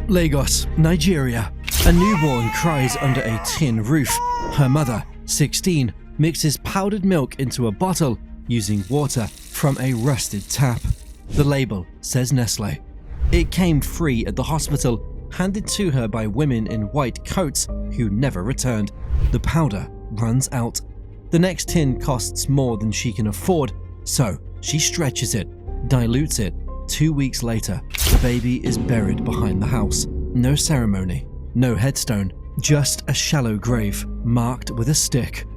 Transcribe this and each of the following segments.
Lagos, Nigeria. A newborn cries under a tin roof. Her mother, 16, mixes powdered milk into a bottle using water from a rusted tap. The label says Nestlé. It came free at the hospital, handed to her by women in white coats who never returned. The powder runs out. The next tin costs more than she can afford, so she stretches it, dilutes it. 2 weeks later, the baby is buried behind the house. No ceremony, no headstone, just a shallow grave marked with a stick.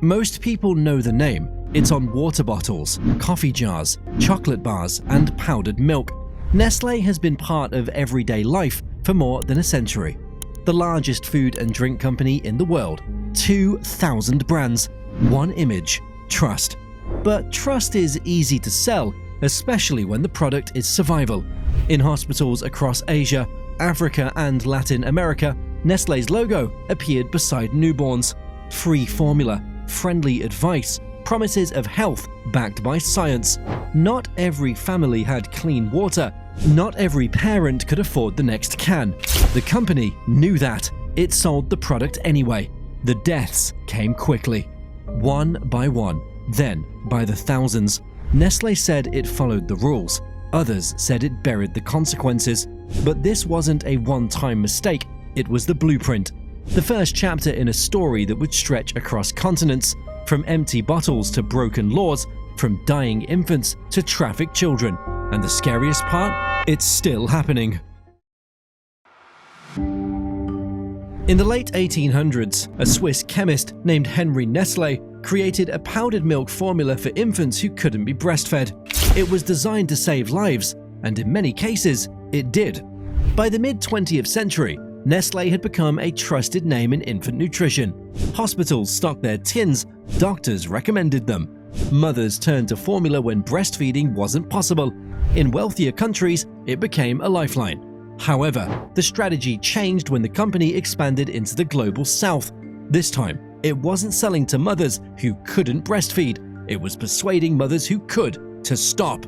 Most people know the name. It's on water bottles, coffee jars, chocolate bars, and powdered milk. Nestlé has been part of everyday life for more than a century. The largest food and drink company in the world. 2,000 brands, one image, trust. But trust is easy to sell, especially when the product is survival. In hospitals across Asia, Africa, and Latin America, Nestlé's logo appeared beside newborns. Free formula, friendly advice, promises of health backed by science. Not every family had clean water. Not every parent could afford the next can. The company knew that. It sold the product anyway. The deaths came quickly, one by one, then by the thousands. Nestlé said it followed the rules. Others said it buried the consequences. But this wasn't a one-time mistake. It was the blueprint. The first chapter in a story that would stretch across continents, from empty bottles to broken laws, from dying infants to trafficked children. And the scariest part? It's still happening. In the late 1800s, a Swiss chemist named Henry Nestlé created a powdered milk formula for infants who couldn't be breastfed. It was designed to save lives, and in many cases, it did. By the mid-20th century, Nestlé had become a trusted name in infant nutrition. Hospitals stocked their tins, doctors recommended them. Mothers turned to formula when breastfeeding wasn't possible. In wealthier countries, it became a lifeline. However, the strategy changed when the company expanded into the global south. This time, it wasn't selling to mothers who couldn't breastfeed. It was persuading mothers who could to stop.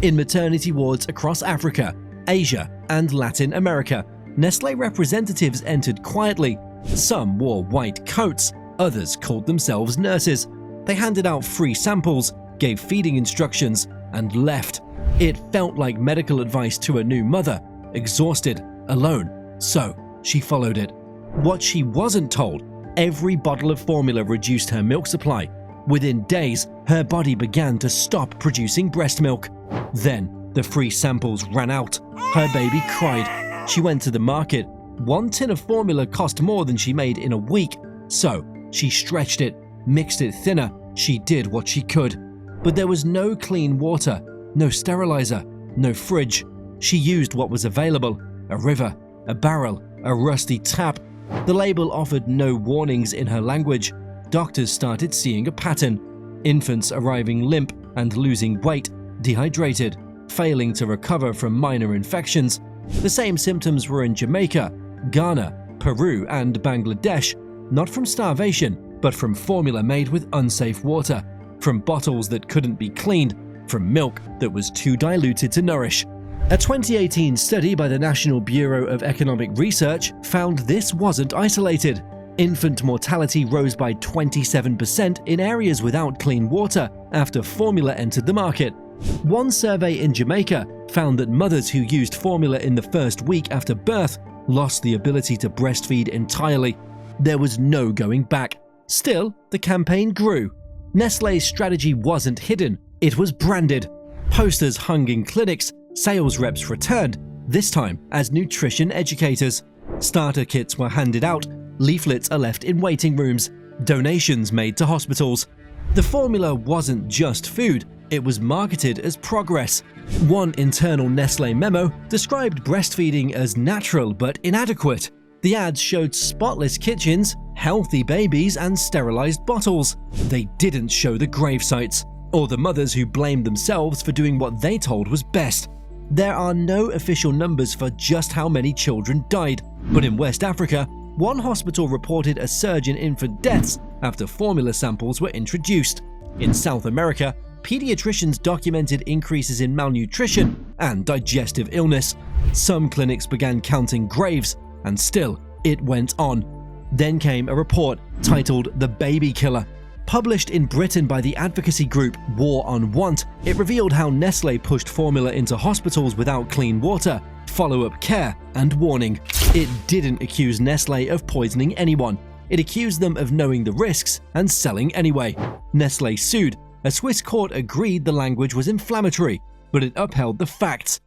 In maternity wards across Africa, Asia, and Latin America, Nestlé representatives entered quietly. Some wore white coats, others called themselves nurses. They handed out free samples, gave feeding instructions, and left. It felt like medical advice to a new mother, exhausted, alone, so she followed it. What she wasn't told, every bottle of formula reduced her milk supply. Within days, her body began to stop producing breast milk. Then, the free samples ran out. Her baby cried. She went to the market. 1 tin of formula cost more than she made in a week, so she stretched it, mixed it thinner. She did what she could. But there was no clean water, no sterilizer, no fridge. She used what was available: a river, a barrel, a rusty tap. The label offered no warnings in her language. Doctors started seeing a pattern: infants arriving limp and losing weight, dehydrated, failing to recover from minor infections. The same symptoms were in Jamaica, Ghana, Peru, and Bangladesh, not from starvation, but from formula made with unsafe water, from bottles that couldn't be cleaned, from milk that was too diluted to nourish. A 2018 study by the National Bureau of Economic Research found this wasn't isolated. Infant mortality rose by 27% in areas without clean water after formula entered the market. One survey in Jamaica found that mothers who used formula in the first week after birth lost the ability to breastfeed entirely. There was no going back. Still, the campaign grew. Nestlé's strategy wasn't hidden, it was branded. Posters hung in clinics, sales reps returned, this time as nutrition educators. Starter kits were handed out, leaflets are left in waiting rooms, donations made to hospitals. The formula wasn't just food, it was marketed as progress. One internal Nestlé memo described breastfeeding as natural but inadequate. The ads showed spotless kitchens, healthy babies, and sterilized bottles. They didn't show the grave sites, or the mothers who blamed themselves for doing what they told was best. There are no official numbers for just how many children died, but in West Africa, one hospital reported a surge in infant deaths after formula samples were introduced. In South America, pediatricians documented increases in malnutrition and digestive illness. Some clinics began counting graves, and still it went on. Then came a report titled The Baby Killer. Published in Britain by the advocacy group War on Want, it revealed how Nestlé pushed formula into hospitals without clean water, follow-up care, and warning. It didn't accuse Nestlé of poisoning anyone. It accused them of knowing the risks and selling anyway. Nestlé sued. A Swiss court agreed the language was inflammatory, but it upheld the facts.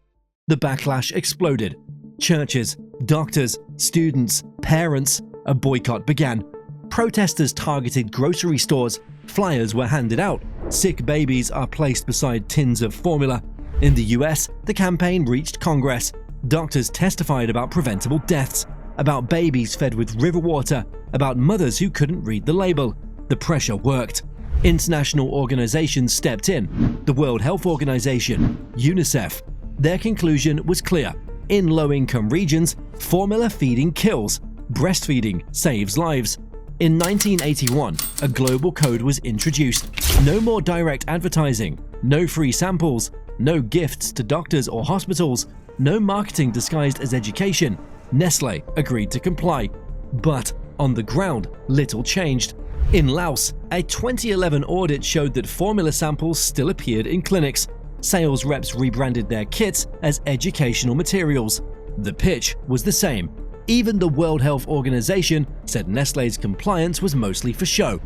The backlash exploded. Churches, doctors, students, parents, a boycott began. Protesters targeted grocery stores, flyers were handed out, sick babies are placed beside tins of formula. In the US, the campaign reached Congress. Doctors testified about preventable deaths, about babies fed with river water, about mothers who couldn't read the label. The pressure worked. International organizations stepped in. The World Health Organization, UNICEF. Their conclusion was clear. In low-income regions, formula feeding kills. Breastfeeding saves lives. In 1981, a global code was introduced. No more direct advertising, no free samples, no gifts to doctors or hospitals, no marketing disguised as education. Nestlé agreed to comply. But on the ground, little changed. In Laos, a 2011 audit showed that formula samples still appeared in clinics. Sales reps rebranded their kits as educational materials. The pitch was the same. Even the World Health Organization said Nestlé's compliance was mostly for show.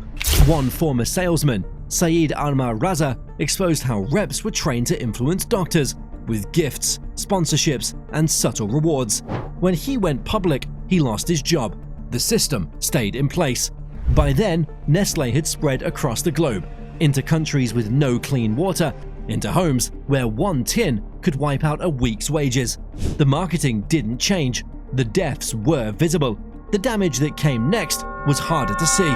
One former salesman, Saeed Anwar Raza, exposed how reps were trained to influence doctors with gifts, sponsorships, and subtle rewards. When he went public, he lost his job. The system stayed in place. By then, Nestlé had spread across the globe, into countries with no clean water, into homes where one tin could wipe out a week's wages. The marketing didn't change. The deaths were visible. The damage that came next was harder to see.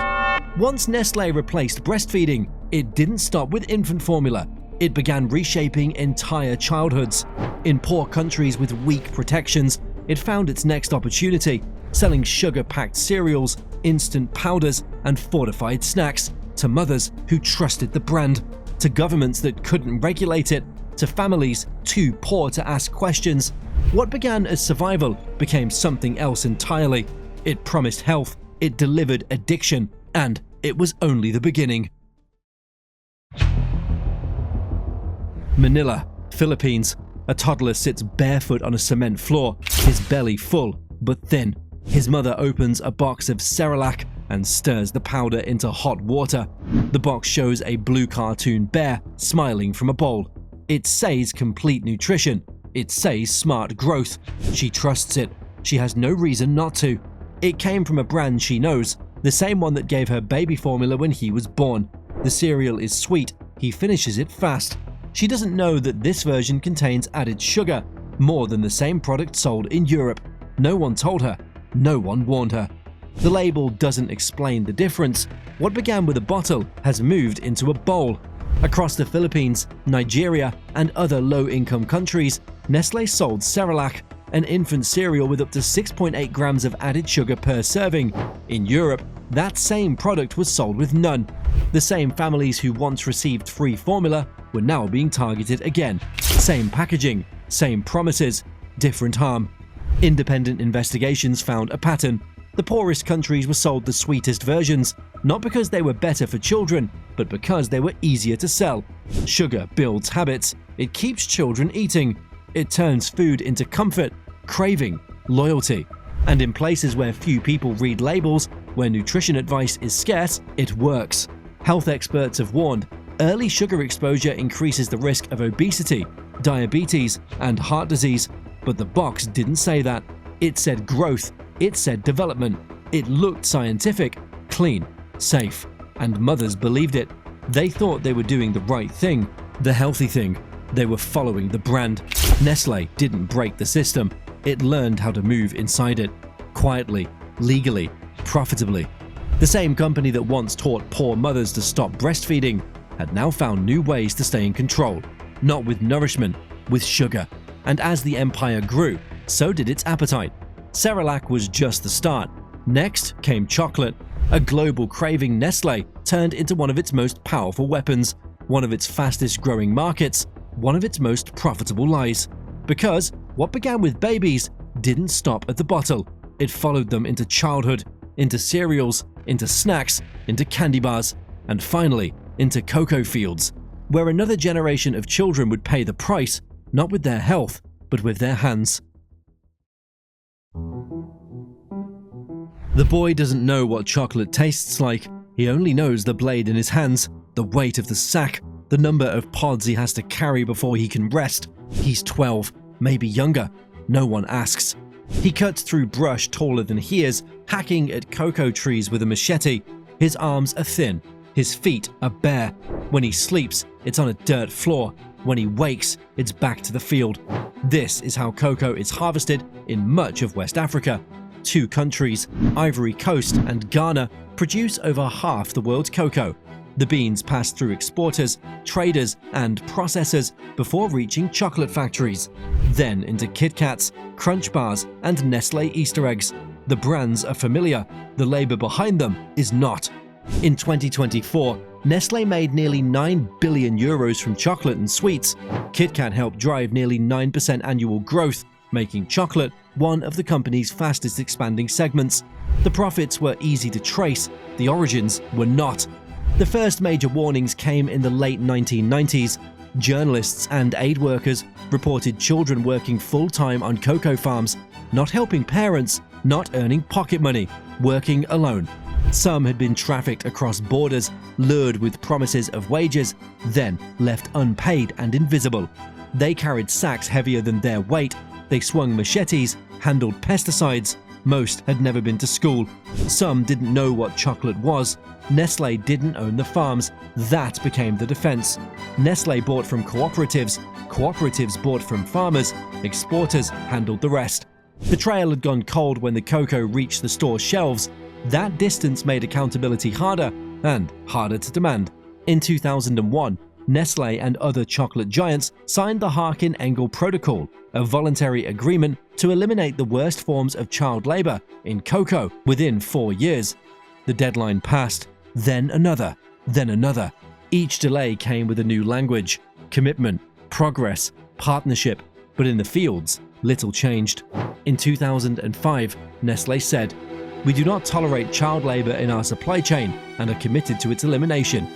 Once Nestlé replaced breastfeeding, it didn't stop with infant formula. It began reshaping entire childhoods. In poor countries with weak protections, it found its next opportunity, selling sugar-packed cereals, instant powders, and fortified snacks to mothers who trusted the brand, to governments that couldn't regulate it, to families too poor to ask questions. What began as survival became something else entirely. It promised health, it delivered addiction, and it was only the beginning. Manila, Philippines. A toddler sits barefoot on a cement floor, his belly full but thin. His mother opens a box of Cerelac and stirs the powder into hot water. The box shows a blue cartoon bear smiling from a bowl. It says complete nutrition. It says smart growth. She trusts it. She has no reason not to. It came from a brand she knows, the same one that gave her baby formula when he was born. The cereal is sweet. He finishes it fast. She doesn't know that this version contains added sugar, more than the same product sold in Europe. No one told her. No one warned her. The label doesn't explain the difference. What began with a bottle has moved into a bowl. Across the Philippines, Nigeria, and other low-income countries, Nestlé sold Cerelac, an infant cereal with up to 6.8 grams of added sugar per serving. In Europe, that same product was sold with none. The same families who once received free formula were now being targeted again. Same packaging, same promises, different harm. Independent investigations found a pattern. The poorest countries were sold the sweetest versions, not because they were better for children, but because they were easier to sell. Sugar builds habits. It keeps children eating. It turns food into comfort, craving, loyalty. And in places where few people read labels, where nutrition advice is scarce, it works. Health experts have warned, early sugar exposure increases the risk of obesity, diabetes, and heart disease. But the box didn't say that. It said growth. It said development. It looked scientific, clean, safe. And mothers believed it. They thought they were doing the right thing, the healthy thing. They were following the brand. Nestlé didn't break the system. It learned how to move inside it. Quietly, legally, profitably. The same company that once taught poor mothers to stop breastfeeding had now found new ways to stay in control. Not with nourishment, with sugar. And as the empire grew, so did its appetite. Cerelac was just the start. Next came chocolate. A global craving Nestlé turned into one of its most powerful weapons, one of its fastest growing markets, one of its most profitable lies. Because What began with babies didn't stop at the bottle. It followed them into childhood, into cereals, into snacks, into candy bars, and finally into cocoa fields, where another generation of children would pay the price, not with their health, but with their hands. The boy doesn't know what chocolate tastes like. He only knows the blade in his hands, the weight of the sack, the number of pods he has to carry before he can rest. He's 12, maybe younger. No one asks. He cuts through brush taller than he is, hacking at cocoa trees with a machete. His arms are thin. His feet are bare. When he sleeps, it's on a dirt floor. When he wakes, it's back to the field. This is how cocoa is harvested in much of West Africa. 2 countries, Ivory Coast and Ghana, produce over half the world's cocoa. The beans pass through exporters, traders, and processors before reaching chocolate factories, then into Kit Kats, Crunch Bars, and Nestlé Easter eggs. The brands are familiar, the labor behind them is not. In 2024, Nestlé made nearly €9 billion from chocolate and sweets. Kit Kat helped drive nearly 9% annual growth, making chocolate one of the company's fastest expanding segments. The profits were easy to trace, the origins were not. The first major warnings came in the late 1990s. Journalists and aid workers reported children working full-time on cocoa farms, not helping parents, not earning pocket money, working alone. Some had been trafficked across borders, lured with promises of wages, then left unpaid and invisible. They carried sacks heavier than their weight, they swung machetes, handled pesticides. Most had never been to school. Some didn't know what chocolate was. Nestlé didn't own the farms. That became the defense. Nestlé bought from cooperatives. Cooperatives bought from farmers. Exporters handled the rest. The trail had gone cold when the cocoa reached the store shelves. That distance made accountability harder and harder to demand. In 2001, Nestlé and other chocolate giants signed the Harkin-Engel Protocol, a voluntary agreement to eliminate the worst forms of child labor in cocoa within 4 years. The deadline passed, then another, then another. Each delay came with a new language: commitment, progress, partnership, but in the fields, little changed. In 2005, Nestlé said, "We do not tolerate child labor in our supply chain and are committed to its elimination."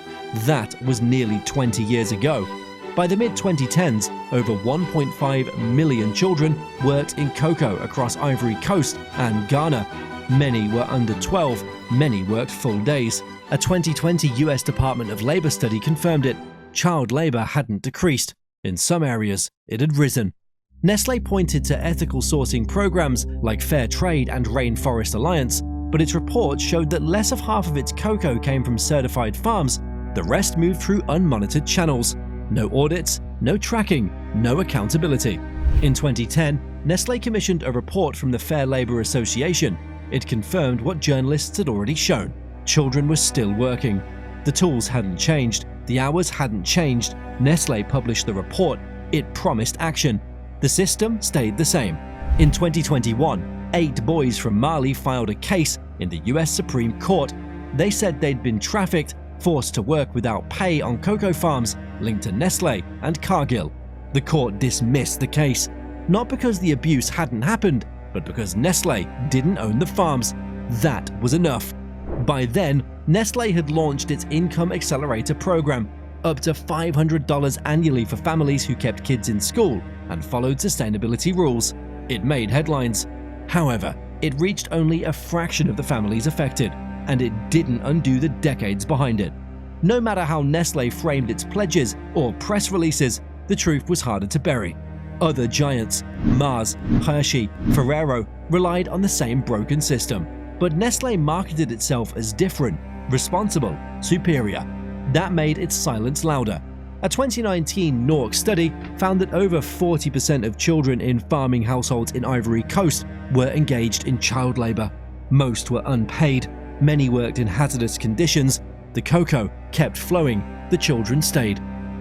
That was nearly 20 years ago. By the mid-2010s, over 1.5 million children worked in cocoa across Ivory Coast and Ghana. Many were under 12, many worked full days. A 2020 US Department of Labor study confirmed it. Child labor hadn't decreased. In some areas, it had risen. Nestlé pointed to ethical sourcing programs like Fair Trade and Rainforest Alliance, but its report showed that less of half of its cocoa came from certified farms. The rest moved through unmonitored channels. No audits, no tracking, no accountability. In 2010, Nestlé commissioned a report from the Fair Labor Association. It confirmed what journalists had already shown. Children were still working. The tools hadn't changed. The hours hadn't changed. Nestlé published the report. It promised action. The system stayed the same. In 2021, 8 boys from Mali filed a case in the US Supreme Court. They said they'd been trafficked, forced to work without pay on cocoa farms linked to Nestlé and Cargill. The court dismissed the case, not because the abuse hadn't happened, but because Nestlé didn't own the farms. That was enough. By then, Nestlé had launched its Income Accelerator program, up to $500 annually for families who kept kids in school and followed sustainability rules. It made headlines. However, it reached only a fraction of the families affected, and it didn't undo the decades behind it. No matter how Nestlé framed its pledges or press releases, the truth was harder to bury. Other giants, Mars, Hershey, Ferrero, relied on the same broken system. But Nestlé marketed itself as different, responsible, superior. That made its silence louder. A 2019 NORC study found that over 40% of children in farming households in Ivory Coast were engaged in child labor. Most were unpaid. Many worked in hazardous conditions. The cocoa kept flowing. The children stayed.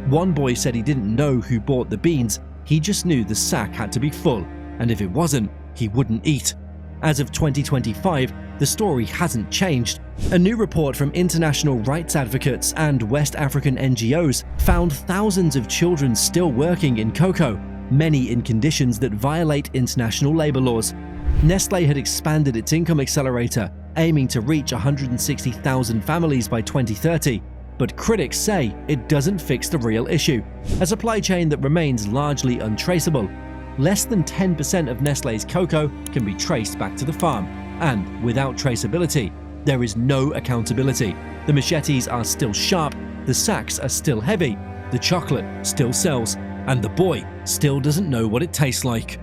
One boy said he didn't know who bought the beans. He just knew the sack had to be full, and if it wasn't, he wouldn't eat. As of 2025, the story hasn't changed. A new report from international rights advocates and West African NGOs found thousands of children still working in cocoa. many in conditions that violate international labor laws. Nestlé had expanded its income accelerator, aiming to reach 160,000 families by 2030, but critics say it doesn't fix the real issue, a supply chain that remains largely untraceable. Less than 10% of Nestlé's cocoa can be traced back to the farm, and without traceability, there is no accountability. The machetes are still sharp, the sacks are still heavy, the chocolate still sells, and the boy still doesn't know what it tastes like.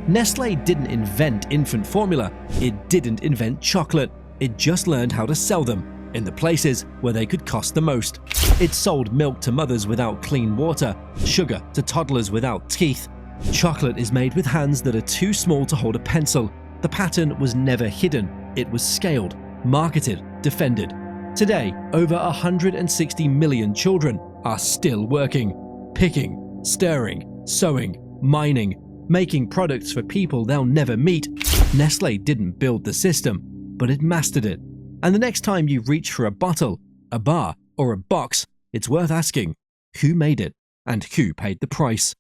Nestlé didn't invent infant formula, it didn't invent chocolate, it just learned how to sell them in the places where they could cost the most. It sold milk to mothers without clean water, sugar to toddlers without teeth. Chocolate is made with hands that are too small to hold a pencil. The pattern was never hidden, it was scaled, marketed, defended. Today, over 160 million children are still working, picking, stirring, sewing, mining, making products for people they'll never meet. Nestlé didn't build the system, but it mastered it. And the next time you reach for a bottle, a bar, or a box, it's worth asking, who made it and who paid the price?